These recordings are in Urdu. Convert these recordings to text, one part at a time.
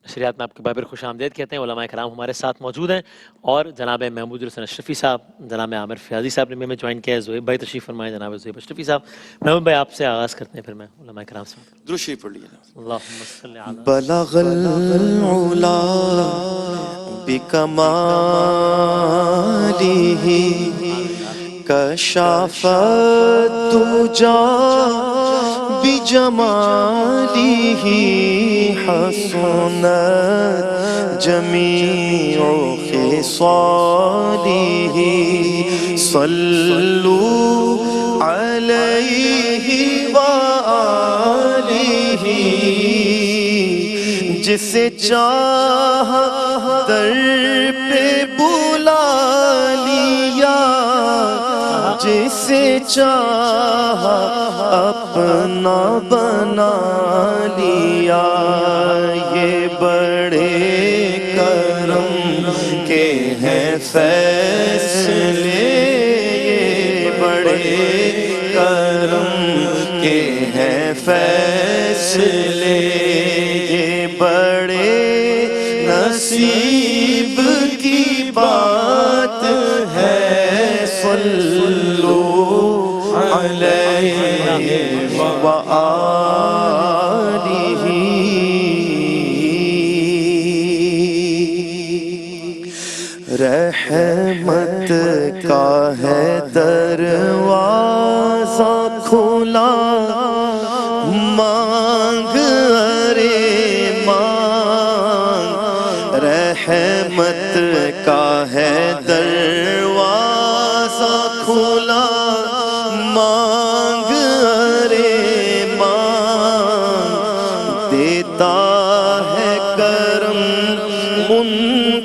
نشریات میں آپ کے بار خوش آمدید کہتے ہیں. علماء کرام ہمارے ساتھ موجود ہیں اور جناب محمود الحسن اشرفی صاحب، جناب عامر فیاضی صاحب نے ہمیں جوائن کیا ہے. زہیب بھائی تشریف فرمائیں. جناب زہیب اشرفی صاحب. محمود بھائی آپ سے آغاز کرتے ہیں، پھر میں علماء کرام سے. درود شریف پڑھ لیجیے. اللہم صلی علی بلغ العلا بکمالہ کشف الدجا بجمالہ حسنت جمیع خصالہ صلوا علیہ وآلہ جسے چاہا در پہ بلا لیا جسے چاہا اپنا بنا لیا یہ بڑے کرم کے ہیں فیصلے یہ بڑے کرم کے ہیں فیصلے یہ بڑے نصیب کی بات ہے صلو علیہ وآلہ رحمت کا ہے دروازہ کھلا مانگ ارے مانگ رحمت کا ہے دروازہ کھلا مانگ ارے مانگ دیتا ہے کرم ان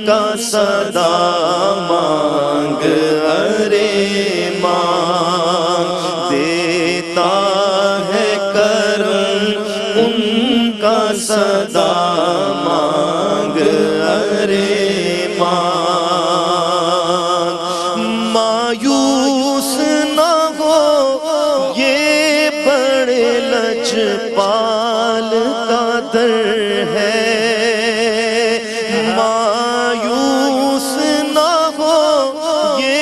کا صدا مانگ ارے مانگ دیتا ہے کرم ان کا صدا مانگ ارے مانگ مایوس نہ ہو یہ بڑے لجپال کا در ہے مایوس نہ ہو یہ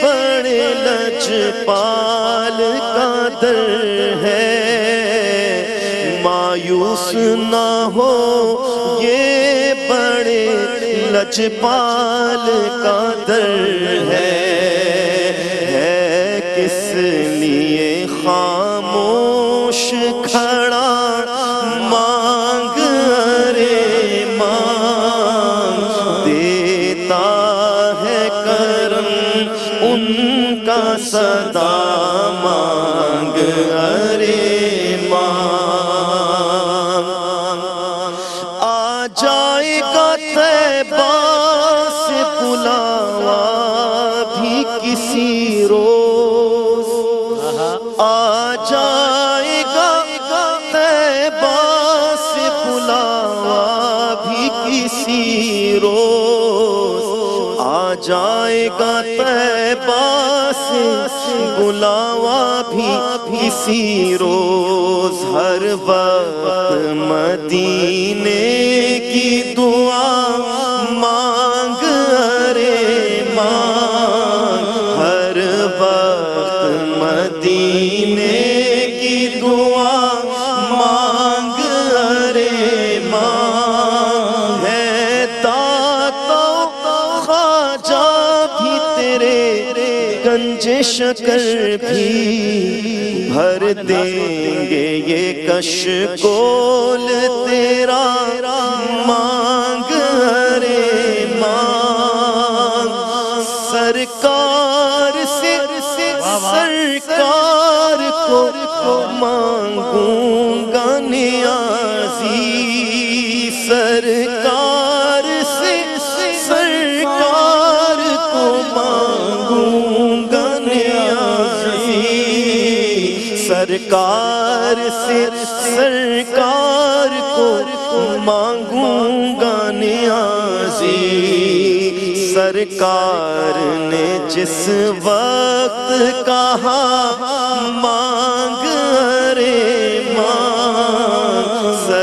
بڑے لجپال کا در ہے مایوس نہ ہو یہ بڑے لجپال کا در ہے کس لیے خاموش کھڑا مانگ ارے مانگ دیتا ہے کرم ان کا صدا مانگ ارے مانگ آ جائے گا طیبہ سے بلاوا بھی کسی روز آ جائے گا طیبہ سے بلاوا بھی کسی روز آ جائے گا طیبہ سے بلاوا بھی کسی روز ہر وقت مدینے کی دعا مانگ ارے مانگ ہر وقت مدینے کی دعا مانگ ارے مانگ ہے داتا خواجہ بھی تیرے گنج شکر بھی بھر دیں گے یہ کشکول تیرا مانگ ارے مانگ سرکار سے سرکار کو مانگوں گا نیازی سرکار سے سرکار کو مانگوں گا نیازی سرکار سے سرکار کو مانگوں گا نیازی سرکار نے جس وقت کہا مانگ ارے مانگ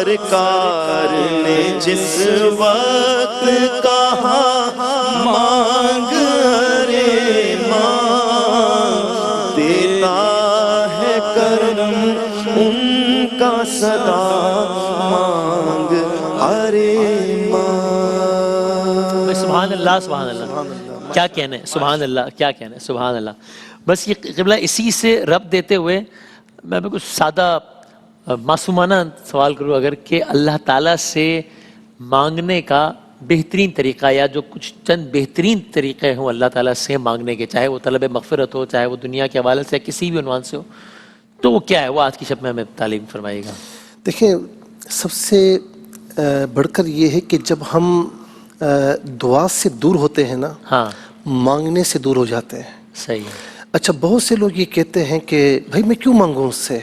سرکار نے جس وقت کہا مانگ ارے مانگ، دیتا ہے کرم ان کا سدا مانگ ارے مانگ۔ سبحان اللہ سبحان اللہ، کیا کہنا ہے، سبحان اللہ، کیا کہنا ہے، سبحان اللہ۔ بس یہ قبلہ اسی سے رب دیتے ہوئے میں بالکل سادہ معصومانہ سوال کروں اگر، کہ اللہ تعالیٰ سے مانگنے کا بہترین طریقہ یا جو کچھ چند بہترین طریقے ہوں اللہ تعالیٰ سے مانگنے کے، چاہے وہ طلب مغفرت ہو، چاہے وہ دنیا کے حوالے سے کسی بھی عنوان سے ہو، تو وہ کیا ہے؟ وہ آج کی شب میں ہمیں تعلیم فرمائے گا۔ دیکھیں، سب سے بڑھ کر یہ ہے کہ جب ہم دعا سے دور ہوتے ہیں نا، ہاں مانگنے سے دور ہو جاتے ہیں۔ صحیح ہے۔ اچھا، بہت سے لوگ یہ کہتے ہیں کہ بھائی میں کیوں مانگوں اس سے،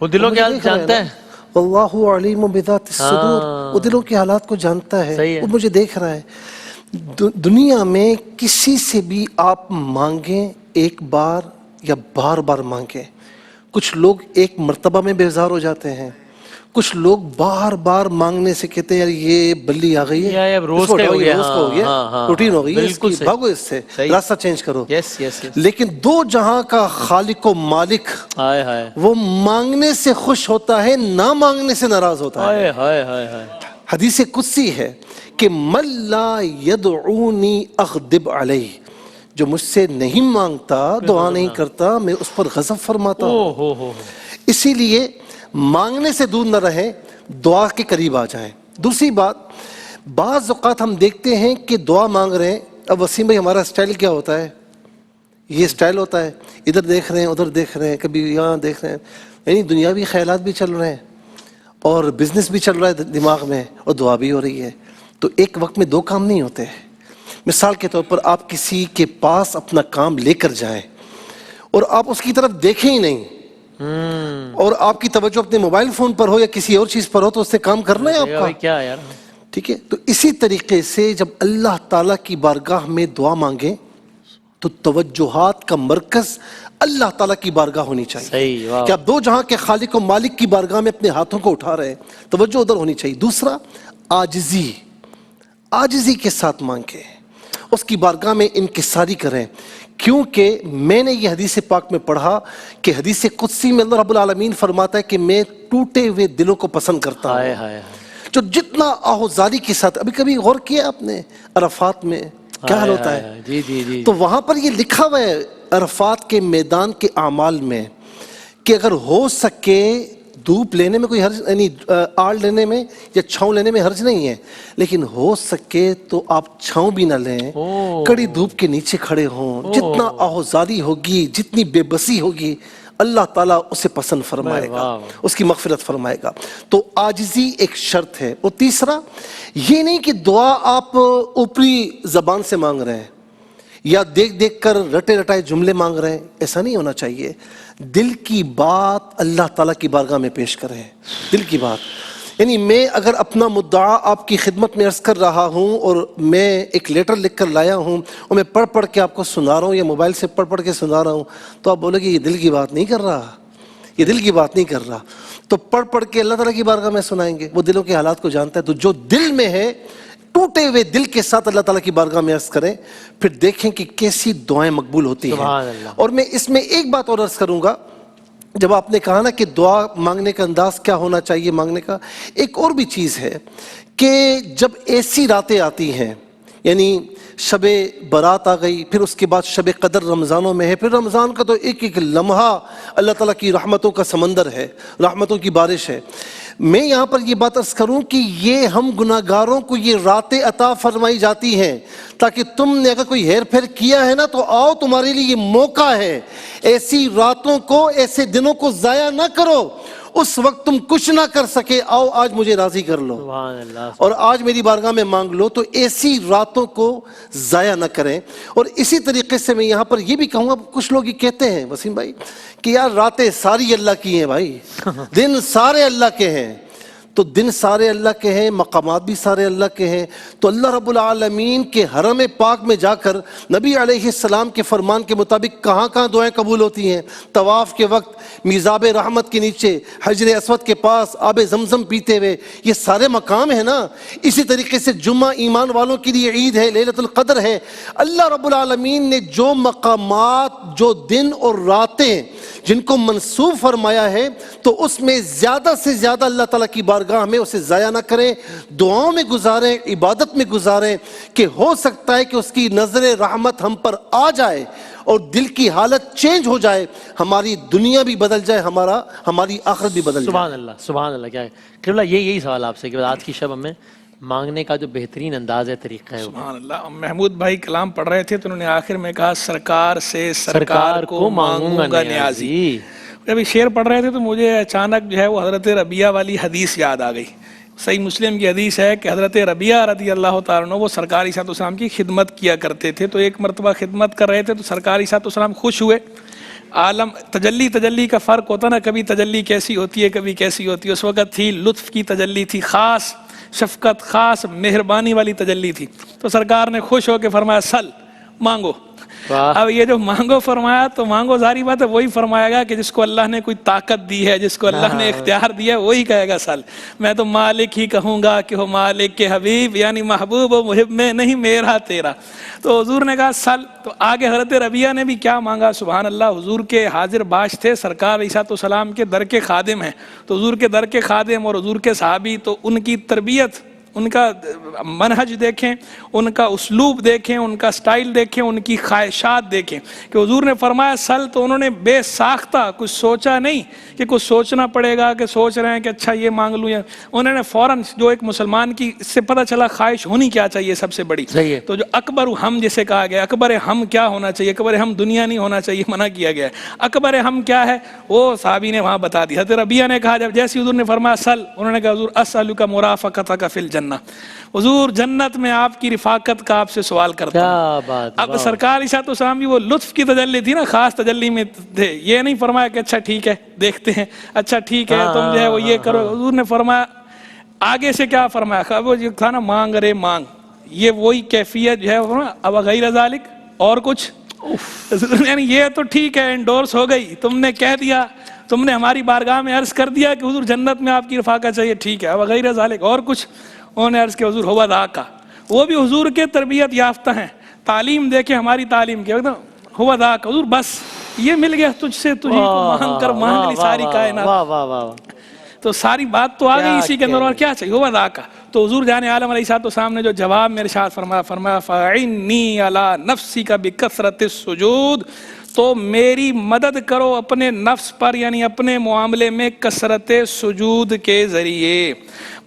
وہ دلوں کے حال جانتا ہے۔ اللہ علیم بذات الصدور، وہ دلوں کے حالات کو جانتا ہے، صحیح ہے۔ وہ مجھے دیکھ رہا ہے۔ دنیا میں کسی سے بھی آپ مانگیں، ایک بار یا بار بار مانگیں، کچھ لوگ ایک مرتبہ میں بیزار ہو جاتے ہیں، کچھ لوگ بار بار مانگنے سے کہتے ہیں یار یہ بلی آ گئی ہے، یہ اب روز اس کو کا ہو گیا، روز کا ہو گیا، ہاں، ہاں، روٹین ہو گئی ہے، اس بالکل کی صحیح۔ بھاگو اس سے، صحیح۔ راستہ چینج کرو۔ یس یس یس، لیکن دو جہاں کا خالق و مالک ہائے ہائے وہ مانگنے سے خوش ہوتا ہے، نہ مانگنے سے ناراض ہوتا ہے۔ ہائے ہائے ہائے ہائے۔ حدیث قدسی ہے کہ من لا یدعونی اغضب علیہ، جو مجھ سے نہیں مانگتا، دعا نہیں کرتا، میں اس پر غضب فرماتا ہوں۔ ہو اسی لیے مانگنے سے دور نہ رہیں، دعا کے قریب آ جائیں۔ دوسری بات، بعض اوقات ہم دیکھتے ہیں کہ دعا مانگ رہے ہیں، اب وسیم بھائی ہمارا سٹائل کیا ہوتا ہے؟ یہ سٹائل ہوتا ہے، ادھر دیکھ رہے ہیں، ادھر دیکھ رہے ہیں، کبھی یہاں دیکھ رہے ہیں، یعنی دنیاوی خیالات بھی چل رہے ہیں اور بزنس بھی چل رہا ہے دماغ میں، اور دعا بھی ہو رہی ہے۔ تو ایک وقت میں دو کام نہیں ہوتے۔ مثال کے طور پر آپ کسی کے پاس اپنا کام لے کر جائیں اور آپ اس کی طرف دیکھیں ہی نہیں، اور آپ کی توجہ اپنے موبائل فون پر ہو یا کسی اور چیز پر ہو، تو اس سے کام کرنا ہے آپ کا، کیا یار۔ ٹھیک ہے؟ تو اسی طریقے سے جب اللہ تعالیٰ کی بارگاہ میں دعا مانگیں تو توجہات کا مرکز اللہ تعالیٰ کی بارگاہ ہونی چاہیے۔ صحیح، واہ۔ کہ آپ دو جہاں کے خالق و مالک کی بارگاہ میں اپنے ہاتھوں کو اٹھا رہے ہیں، توجہ ادھر ہونی چاہیے۔ دوسرا، عاجزی کے ساتھ مانگیں، اس کی بارگاہ میں انکساری کریں، کیونکہ میں نے یہ حدیث پاک میں پڑھا کہ حدیث قدسی میں اللہ رب العالمین فرماتا ہے کہ میں ٹوٹے ہوئے دلوں کو پسند کرتا ہائے ہوں۔ ہائے جو جتنا آہوزاری کے ساتھ، ابھی کبھی غور کیا آپ نے عرفات میں کیا حال ہوتا ہے؟ جی جی جی۔ تو وہاں پر یہ لکھا ہوا ہے عرفات کے میدان کے اعمال میں کہ اگر ہو سکے دھوپ لینے میں کوئی حرج، یعنی آڑ لینے میں یا چھاؤں لینے میں حرج نہیں ہے، لیکن ہو سکے تو آپ چھاؤں بھی نہ لیں، کڑی دھوپ کے نیچے کھڑے ہوں۔ جتنا آہوزاری ہوگی، جتنی بے بسی ہوگی، اللہ تعالیٰ اسے پسند فرمائے گا، اس کی مغفرت فرمائے گا۔ تو عاجزی ایک شرط ہے۔ اور تیسرا، یہ نہیں کہ دعا آپ اوپری زبان سے مانگ رہے ہیں یا دیکھ دیکھ کر رٹے رٹائے جملے مانگ رہے ہیں، ایسا نہیں ہونا چاہیے۔ دل کی بات اللہ تعالیٰ کی بارگاہ میں پیش کریں، دل کی بات۔ یعنی میں اگر اپنا مدعا آپ کی خدمت میں عرض کر رہا ہوں اور میں ایک لیٹر لکھ کر لایا ہوں اور میں پڑھ پڑھ کے آپ کو سنا رہا ہوں یا موبائل سے پڑھ پڑھ کے سنا رہا ہوں، تو آپ بولے کہ یہ دل کی بات نہیں کر رہا، یہ دل کی بات نہیں کر رہا۔ تو پڑھ پڑھ کے اللہ تعالیٰ کی بارگاہ میں سنائیں گے، وہ دلوں کے حالات کو جانتا ہے۔ تو جو دل میں ہے، ٹوٹے ہوئے دل کے ساتھ اللہ تعالیٰ کی بارگاہ میں عرض کریں، پھر دیکھیں کہ کیسی دعائیں مقبول ہوتی ہیں۔ سبحان اللہ۔ اور میں اس میں ایک بات اور عرض کروں گا، جب آپ نے کہا نا کہ دعا مانگنے کا انداز کیا ہونا چاہیے مانگنے کا، ایک اور بھی چیز ہے کہ جب ایسی راتیں آتی ہیں، یعنی شب برات آ گئی، پھر اس کے بعد شب قدر رمضانوں میں ہے، پھر رمضان کا تو ایک ایک لمحہ اللہ تعالیٰ کی رحمتوں کا سمندر ہے، رحمتوں کی بارش ہے۔ میں یہاں پر یہ بات عرض کروں کہ یہ ہم گناہگاروں کو یہ راتیں عطا فرمائی جاتی ہیں تاکہ تم نے اگر کوئی ہیر پھیر کیا ہے نا تو آؤ، تمہارے لیے یہ موقع ہے، ایسی راتوں کو، ایسے دنوں کو ضائع نہ کرو۔ اس وقت تم کچھ نہ کر سکے، آؤ آج مجھے راضی کر لو سبحان اللہ۔ اور آج میری بارگاہ میں مانگ لو۔ تو ایسی راتوں کو ضائع نہ کریں۔ اور اسی طریقے سے میں یہاں پر یہ بھی کہوں گا، کچھ لوگ یہ کہتے ہیں وسیم بھائی کہ یار راتیں ساری اللہ کی ہیں، بھائی دن سارے اللہ کے ہیں، تو دن سارے اللہ کے ہیں، مقامات بھی سارے اللہ کے ہیں. تو اللہ رب العالمین کے حرم پاک میں جا کر نبی علیہ السلام کے فرمان کے مطابق کہاں کہاں دعائیں قبول ہوتی ہیں؟ طواف کے وقت میزاب رحمت کے نیچے، حجر اسود کے پاس آب زمزم پیتے ہوئے، یہ سارے مقام ہیں نا. اسی طریقے سے جمعہ ایمان والوں کے لیے عید ہے، لیلۃ القدر ہے. اللہ رب العالمین نے جو مقامات، جو دن اور راتیں جن کو منسوب فرمایا ہے، تو اس میں زیادہ سے زیادہ اللہ تعالیٰ کی بارگاہ میں اسے ضائع نہ کریں، دعاؤں میں گزاریں، عبادت میں گزاریں، کہ ہو سکتا ہے کہ اس کی نظر رحمت ہم پر آ جائے اور دل کی حالت چینج ہو جائے، ہماری دنیا بھی بدل جائے، ہماری آخرت بھی بدل جائے. سبحان اللہ. کیا ہے قبلہ، یہی سوال آپ سے کہ آج کی شب ہمیں مانگنے کا جو بہترین انداز ہے، طریقہ ہے. سبحان اللہ. محمود بھائی کلام پڑھ رہے تھے تو انہوں نے آخر میں کہا سرکار سے سرکار کو مانگوں گا نیازی. جب یہ شعر پڑھ رہے تھے تو مجھے اچانک جو ہے وہ حضرت ربیعہ والی حدیث یاد آ گئی. صحیح مسلم کی حدیث ہے کہ حضرت ربیعہ رضی اللہ تعالیٰ عنہ وہ سرکار علیہ السلام کی خدمت کیا کرتے تھے. تو ایک مرتبہ خدمت کر رہے تھے تو سرکار علیہ السلام خوش ہوئے. عالم تجلی کا فرق ہوتا نا، کبھی تجلی کیسی ہوتی ہے کبھی کیسی ہوتی ہے. اس وقت تھی لطف کی تجلی تھی، خاص شفقت، خاص مہربانی والی تجلی تھی. تو سرکار نے خوش ہو کے فرمایا سل، مانگو. اب یہ جو مانگو فرمایا تو مانگو ظاہری بات ہے وہی فرمایا گا کہ جس کو اللہ نے کوئی طاقت دی ہے، جس کو اللہ نے اختیار دیا ہے، وہی کہے گا سل. میں تو مالک ہی کہوں گا کہ ہو مالک کے حبیب، یعنی محبوب و محب میں نہیں میرا تیرا. تو حضور نے کہا سل. تو آگے حضرت ربیعہ نے بھی کیا مانگا، سبحان اللہ. حضور کے حاضر باش تھے، سرکار علیہ السلام کے در کے خادم ہیں. تو حضور کے در کے خادم اور حضور کے صحابی، تو ان کی تربیت، ان کا منہج دیکھیں، ان کا اسلوب دیکھیں، ان کا سٹائل دیکھیں، ان کی خواہشات دیکھیں کہ حضور نے فرمایا سل. تو انہوں نے بے ساختہ کچھ سوچا نہیں کہ کچھ سوچنا پڑے گا، کہ سوچ رہے ہیں کہ اچھا یہ مانگ لوں. انہوں نے فوراً، جو ایک مسلمان کی اس سے پتہ چلا خواہش ہونی کیا چاہیے سب سے بڑی. تو جو اکبر ہم جسے کہا گیا، اکبر ہم کیا ہونا چاہیے، اکبر ہم دنیا نہیں ہونا چاہیے، منع کیا گیا ہے. اکبر ہم کیا ہے وہ صحابی نے وہاں بتا دی. حضرت ربیعہ نے کہا، جب جیسے حضور نے فرمایا سل، انہوں نے کہا حضور اسألک مرافقتک فی الجنہ، حضور جنت میں آپ کی رفاقت کا آپ سے سوال کرتا ہوں. اب سرکار علیہ السلام بھی وہ لطف کی تجلی تھی نا، خاص تجلی میں تھے. یہ نہیں فرمایا کہ اچھا ٹھیک ہے دیکھتے ہیں، اچھا ٹھیک ہے تم جو ہے وہ یہ کرو. حضور نے فرمایا آگے سے کیا فرمایا، وہ جو تھا نا مانگ رے مانگ، یہ وہی کیفیت جو ہے اب غیر ذالک اور کچھ، یعنی یہ تو ٹھیک ہے انڈورس ہو گئی، تم نے کہہ دیا، تم نے ہماری بارگاہ میں عرض کر دیا کہ حضور جنت میں آپ کی رفاقت چاہیے، ٹھیک ہے. اب غیر ذالک اور کچھ، انہوں نے عرض کہ حضور ہوا ذاکا. وہ بھی حضور کے تربیت یافتہ ہیں، تعلیم دیکھیں ہماری تعلیم کے، ہوا ذاکا حضور بس یہ مل گیا تجھ سے، تجھی کو مانگ کر مانگ لی ساری کائنات. تو ساری بات تو آ گئی اسی کے اندر، اور کیا چاہیے، ہوا ذاکا. تو حضور جان عالم علیہ السلام نے جو جواب میں ارشاد فرمایا فَعِنِّي عَلَىٰ نَفْسِكَ بِكَثْرَةِ السُّجُودِ، تو میری مدد کرو اپنے نفس پر، یعنی اپنے معاملے میں کثرت سجود کے ذریعے.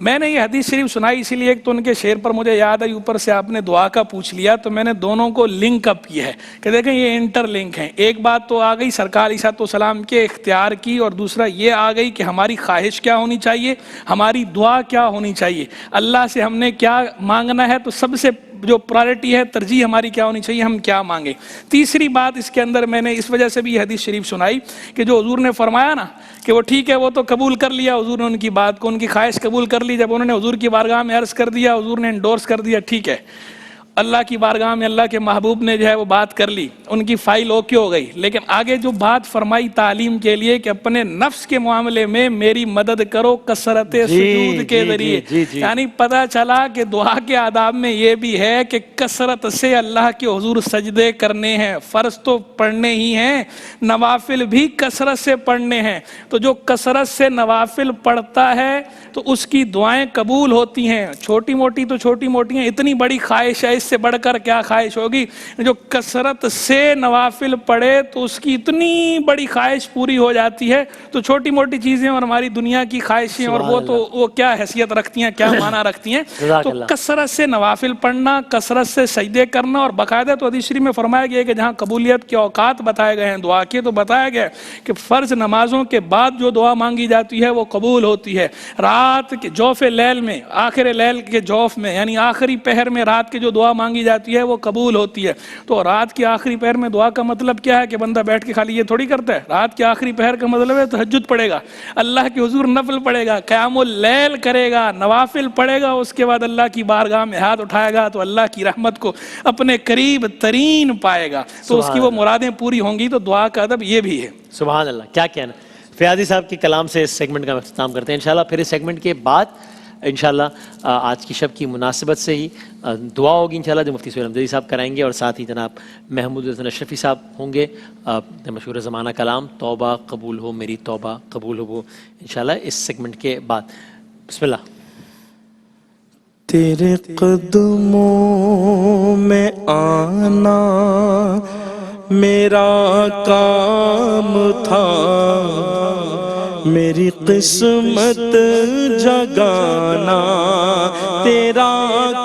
میں نے یہ حدیث شریف سنائی اسی لیے، ایک تو ان کے شعر پر مجھے یاد آئی، اوپر سے آپ نے دعا کا پوچھ لیا، تو میں نے دونوں کو لنک اپ کیا ہے کہ دیکھیں یہ انٹر لنک ہیں. ایک بات تو آ گئی سرکار علیہ السلام کے اختیار کی، اور دوسرا یہ آ گئی کہ ہماری خواہش کیا ہونی چاہیے، ہماری دعا کیا ہونی چاہیے، اللہ سے ہم نے کیا مانگنا ہے. تو سب سے جو پرائرٹی ہے، ترجیح ہماری کیا ہونی چاہیے، ہم کیا مانگیں. تیسری بات اس کے اندر میں نے اس وجہ سے بھی یہ حدیث شریف سنائی کہ جو حضور نے فرمایا نا کہ وہ ٹھیک ہے، وہ تو قبول کر لیا حضور نے ان کی بات کو، ان کی خواہش قبول کر لی. جب انہوں نے حضور کی بارگاہ میں عرض کر دیا، حضور نے انڈورس کر دیا، ٹھیک ہے. اللہ کی بارگاہ میں اللہ کے محبوب نے جو ہے وہ بات کر لی، ان کی فائل اوکے ہو گئی. لیکن آگے جو بات فرمائی تعلیم کے لیے کہ اپنے نفس کے معاملے میں میری مدد کرو کثرت سجود کے ذریعے، یعنی پتہ چلا کہ دعا کے آداب میں یہ بھی ہے کہ کثرت سے اللہ کے حضور سجدے کرنے ہیں. فرض تو پڑھنے ہی ہیں، نوافل بھی کثرت سے پڑھنے ہیں. تو جو کثرت سے نوافل پڑھتا ہے تو اس کی دعائیں قبول ہوتی ہیں. چھوٹی موٹی تو چھوٹی موٹی ہیں، اتنی بڑی خواہش ہے، اس سے بڑھ کر کیا خواہش ہوگی. جو کثرت سے نوافل پڑھے تو اس کی اتنی بڑی خواہش پوری ہو جاتی ہے. تو چھوٹی موٹی چیزیں اور ہماری دنیا کی خواہشیں اور وہ کیا حیثیت رکھتی ہیں، کیا معنی رکھتی ہیں. تو کثرت سے نوافل پڑھنا، کثرت سے سجدے کرنا، اور باقاعدہ تو حدیث شریف میں فرمایا گیا کہ جہاں قبولیت کے اوقات بتائے گئے ہیں دعا کے، تو بتایا گیا کہ فرض نمازوں کے بعد جو دعا مانگی جاتی ہے وہ قبول ہوتی ہے. رات کے جوف لیل میں، آخر لیل کے جوف میں، یعنی آخری پہر میں رات کے جو دعا مانگی جاتی ہے وہ قبول ہوتی ہے. تو رات کے آخری پہر میں دعا کا مطلب کیا ہے کہ بندہ بیٹھ کے خالی یہ تھوڑی کرتا ہے. رات کے آخری پہر کا مطلب ہے تہجد پڑھے گا, اللہ کے حضور نفل پڑھے گا, قیام اللیل کرے گا, نوافل پڑھے گا, اس کے بعد اللہ کی بارگاہ میں ہاتھ اٹھائے گا تو اللہ کی رحمت کو اپنے قریب ترین پائے گا, تو اس کی وہ مرادیں پوری ہوں گی. تو دعا کا ادب یہ بھی ہے. سبحان اللہ, کیا کہنا. فیاضی صاحب کے کلام سے اس سیگمنٹ کا اختتام کرتے ہیں انشاءاللہ. پھر اس سیگمنٹ کے بعد انشاءاللہ آج کی شب کی مناسبت سے ہی دعا ہوگی انشاءاللہ جو مفتی سہیل حمدری صاحب کرائیں گے, اور ساتھ ہی جناب محمود الحسن اشرفی صاحب ہوں گے. مشہور زمانہ کلام توبہ قبول ہو میری توبہ قبول ہو, وہ انشاءاللہ اس سیگمنٹ کے بعد. بسم اللہ. تیرے قدموں میں آنا میرا کام تھا, میری قسمت جگانا تیرا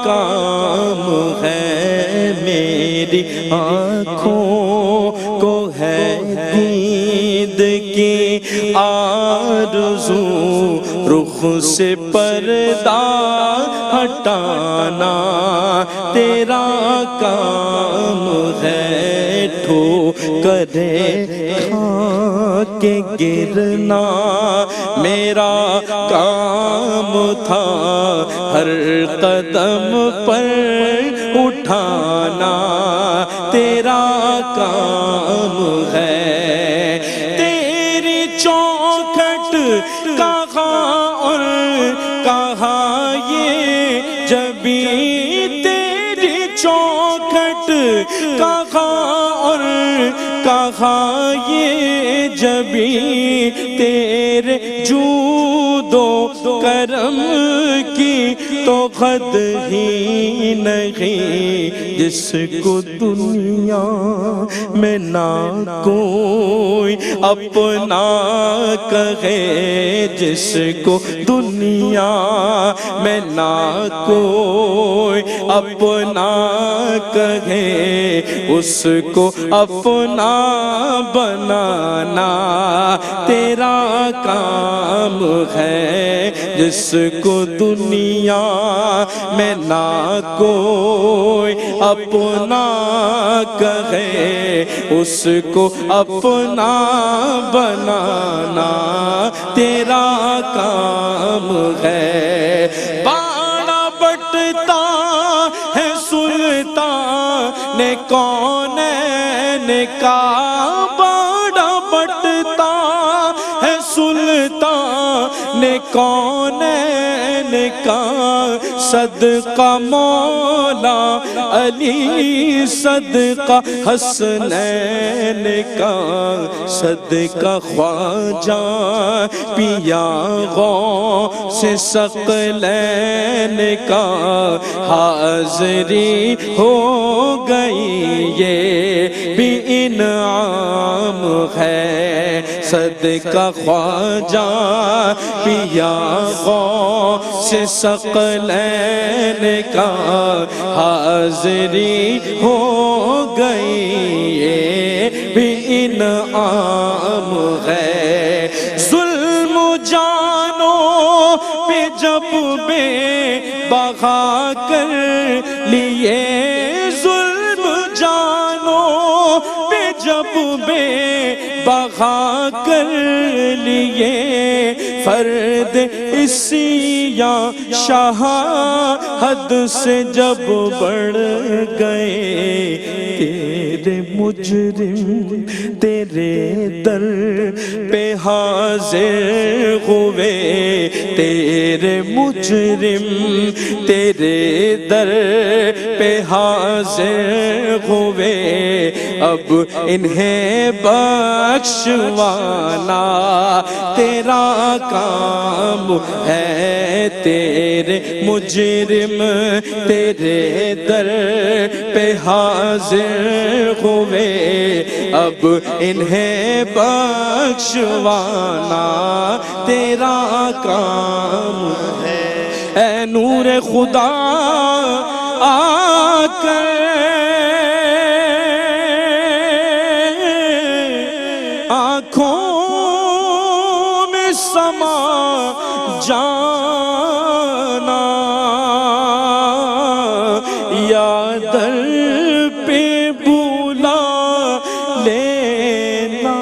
کام ہے, میری آنکھوں کو ہے دید کی آرزو, رخ سے پردہ ہٹانا تیرا کام ہے, ٹھوکریں کھا کے گرنا میرا کام تھا, ہر قدم پر اٹھانا تیرا کام ہے. تیری چوکھٹ کہاں اور کہاں یہ جبیں, تیری چوکھٹ کہاں اور کہاں یہ جبیں, تیرے جود و کرم کی تو حد ہی نہیں, جس کو دنیا میں نہ کوئی اپنا کہے, جس کو دنیا میں نہ کوئی اپنا کہے, اس کو اپنا بنانا تیرا کام ہے, جس کو دنیا میں نہ کوئی اپنا کہے, اس کو اپنا بنانا تیرا کام ہے. باڑا بٹتا ہے سلطان نے کونین کا, باڑا بٹتا ہے سلطان نے کونین کا, صدقہ مولا علی صدقہ حسنین کا, صدقہ خواجہ پیا غوث ثقلین کا, حاضری ہو گئی یہ بھی انعام ہے, صدقہ خواجہ پیا غوث ثقلین کا, حاضری ہو گئی یہ بھی انعام ہے. ظلم جانو پہ جب بے بغا کر لیے, ظلم جانو پہ جب بے بغا کر لیے, فرد اسیا شاہ حد سے جب بڑھ گئے, تیرے مجرم تیرے در پہ حاضر ہوئے, تیرے مجرم تیرے در پہ حاضر ہوئے, اب انہیں بخشوانا تیرا کام ہے, تیرے مجرم تیرے در پہ حاضر ہوئے, اب انہیں بخشوانا تیرا کام ہے. اے نور خدا آ کر آنکھوں میں سما جانا, یاد در پہ بلا لینا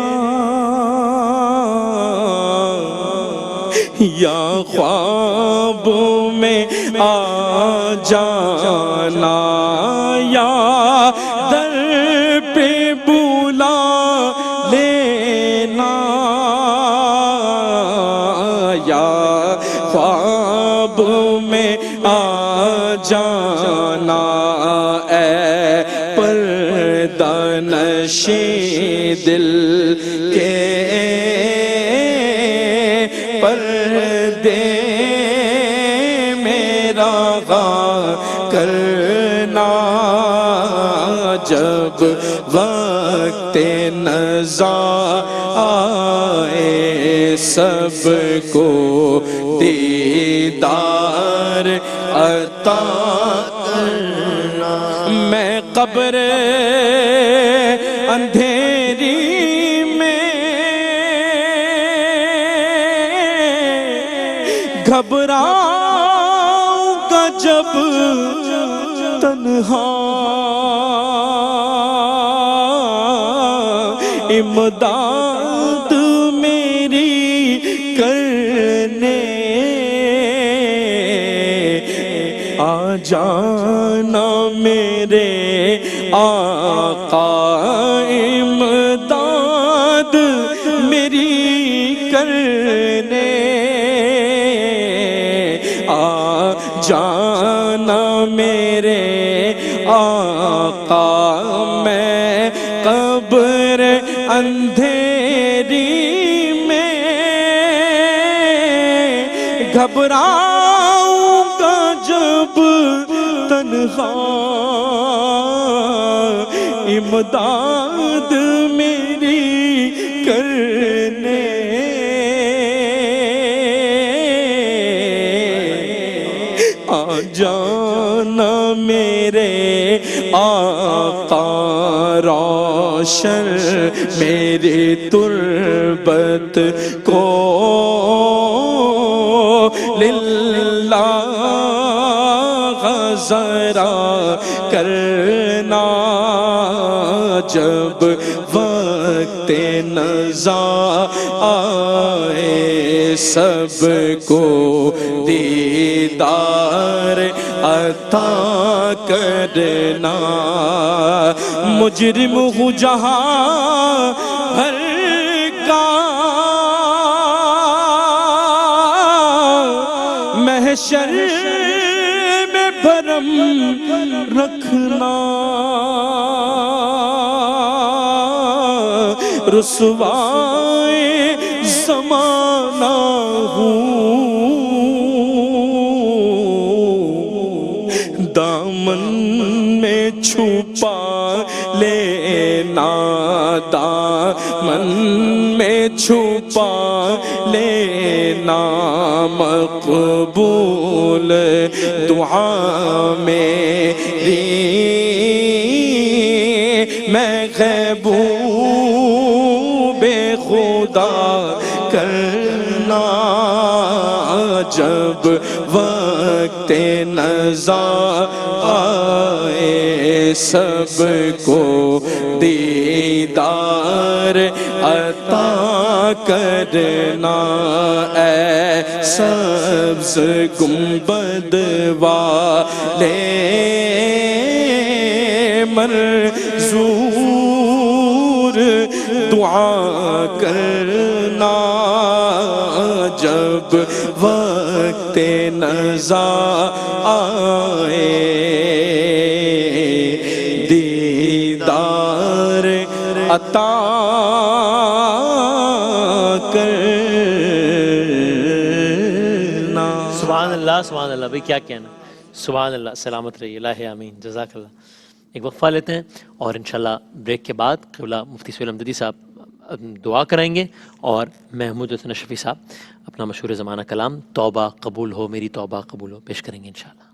یا خواب میں آ جانا یا در پہ بلا لینا یا خواب میں آ جانا اے پردہ نشیں دل کے پردے میرا کرنا جب وقت نزاع آئے سب کو دیدار عطا کرنا میں قبر اندھیری میں گھبراؤں گا جب تنہا امداد میری کرنے آ جانا میرے آقا امداد میری کرنے آ جانا میرے آقا میں قبر اندھیری میں گھبراؤں گا جب تنہا امداد میری کرنے آ جانا میرے آقا روشن میری تربت کو للہ ذرا کرنا جب وقت نزاع آئے سب کو دیدار عطا کرنا مجرم ہوں جہاں بھر کا محشر میں بھرم رکھنا رسوائے زمانہ ہوں دامن میں چھپا لینا دامن میں چھپا لینا مقبول دعا میری میں غیبوب خدا کرنا جب وقت نزاع آئے سب کو دیدار عطا کرنا اے سبز گنبد والے منظور دعا کرنا جب وقت نزاع آئے دیدار عطا کرنا سبحان اللہ بھائی کیا کہنا سبحان اللہ سلامت رہیے الہ آمین جزاک اللہ ایک وقفہ لیتے ہیں اور انشاءاللہ بریک کے بعد قبلہ مفتی سہیل احمدی صاحب دعا کرائیں گے اور محمود حسن اشرفی صاحب اپنا مشہور زمانہ کلام توبہ قبول ہو میری توبہ قبول ہو پیش کریں گے انشاءاللہ